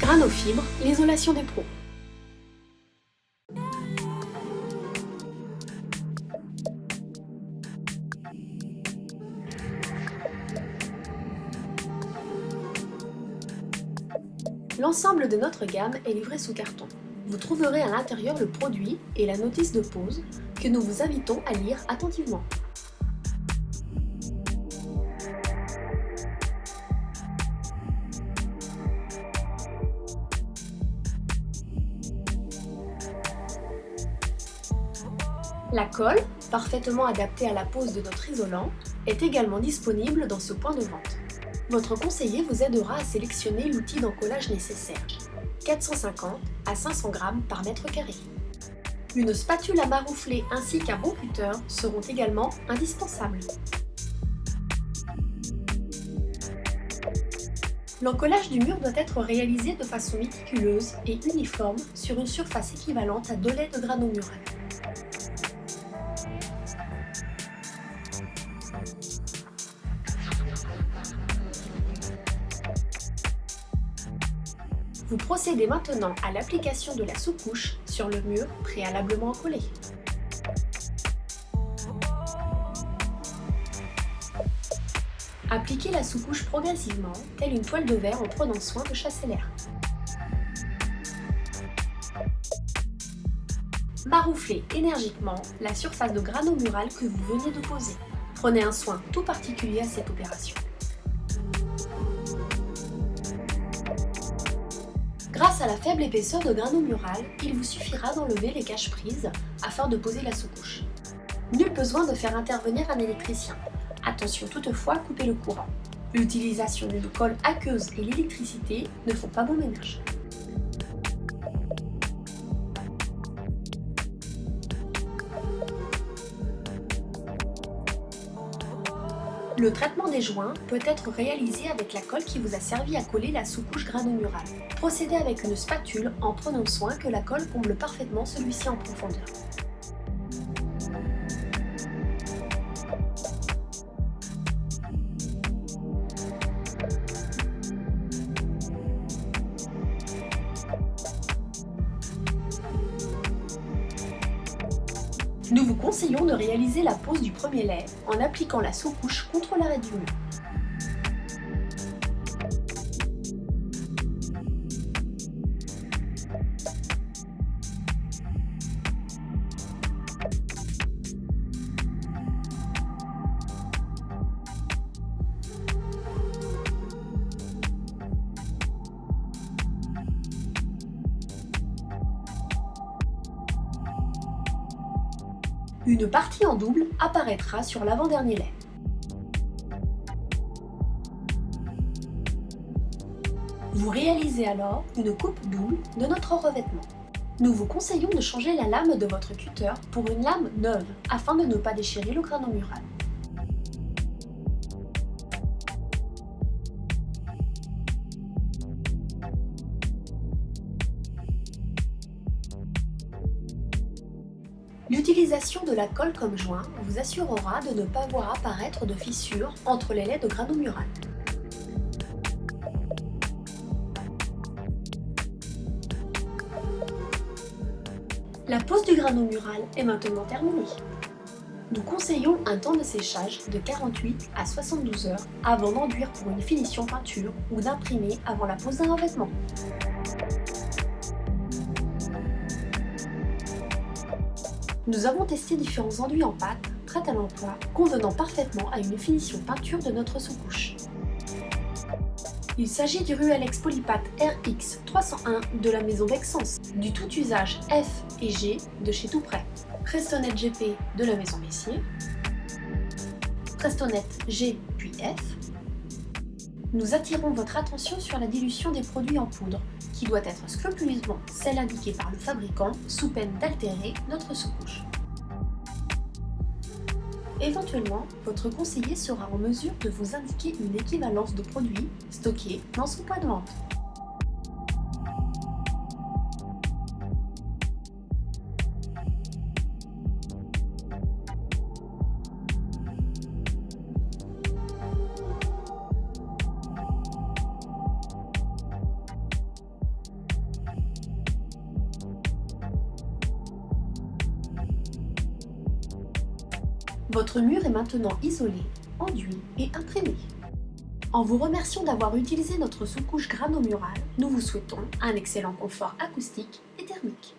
Granofibre, l'isolation des pros. L'ensemble de notre gamme est livré sous carton. Vous trouverez à l'intérieur le produit et la notice de pause que nous vous invitons à lire attentivement. La colle, parfaitement adaptée à la pose de notre isolant, est également disponible dans ce point de vente. Votre conseiller vous aidera à sélectionner l'outil d'encollage nécessaire, 450 à 500 g par mètre carré. Une spatule à maroufler ainsi qu'un bon cutter seront également indispensables. L'encollage du mur doit être réalisé de façon méticuleuse et uniforme sur une surface équivalente à 2 laies de grano mural. Vous procédez maintenant à l'application de la sous-couche sur le mur préalablement encollé. Appliquez la sous-couche progressivement, telle une toile de verre en prenant soin de chasser l'air. Marouflez énergiquement la surface de grano mural que vous venez de poser. Prenez un soin tout particulier à cette opération. Grâce à la faible épaisseur de grano mural, il vous suffira d'enlever les caches-prises afin de poser la sous-couche. Nul besoin de faire intervenir un électricien. Attention toutefois à couper le courant. L'utilisation d'une colle aqueuse et l'électricité ne font pas bon ménage. Le traitement des joints peut être réalisé avec la colle qui vous a servi à coller la sous-couche grano mural. Procédez avec une spatule en prenant soin que la colle comble parfaitement celui-ci en profondeur. Nous vous conseillons de réaliser la pose du premier lait en appliquant la sous-couche contre l'arrêt du mur. Une partie en double apparaîtra sur l'avant-dernier lait. Vous réalisez alors une coupe double de notre revêtement. Nous vous conseillons de changer la lame de votre cutter pour une lame neuve afin de ne pas déchirer le grano mural. L'utilisation de la colle comme joint vous assurera de ne pas voir apparaître de fissures entre les laits de grano mural. La pose du grano mural est maintenant terminée. Nous conseillons un temps de séchage de 48 à 72 heures avant d'enduire pour une finition peinture ou d'imprimer avant la pose d'un revêtement. Nous avons testé différents enduits en pâte, prêts à l'emploi, convenant parfaitement à une finition peinture de notre sous-couche. Il s'agit du Ruellex Polypat RX 301 de la maison Vexence, du tout usage F et G de chez Toutprêt, Prestonet GP de la maison Messier, Prestonet G puis F. Nous attirons votre attention sur la dilution des produits en poudre, qui doit être scrupuleusement celle indiquée par le fabricant sous peine d'altérer notre sous-couche. Éventuellement, votre conseiller sera en mesure de vous indiquer une équivalence de produits stockés dans son point de vente. Votre mur est maintenant isolé, enduit et imprémé. En vous remerciant d'avoir utilisé notre sous-couche grano-murale, nous vous souhaitons un excellent confort acoustique et thermique.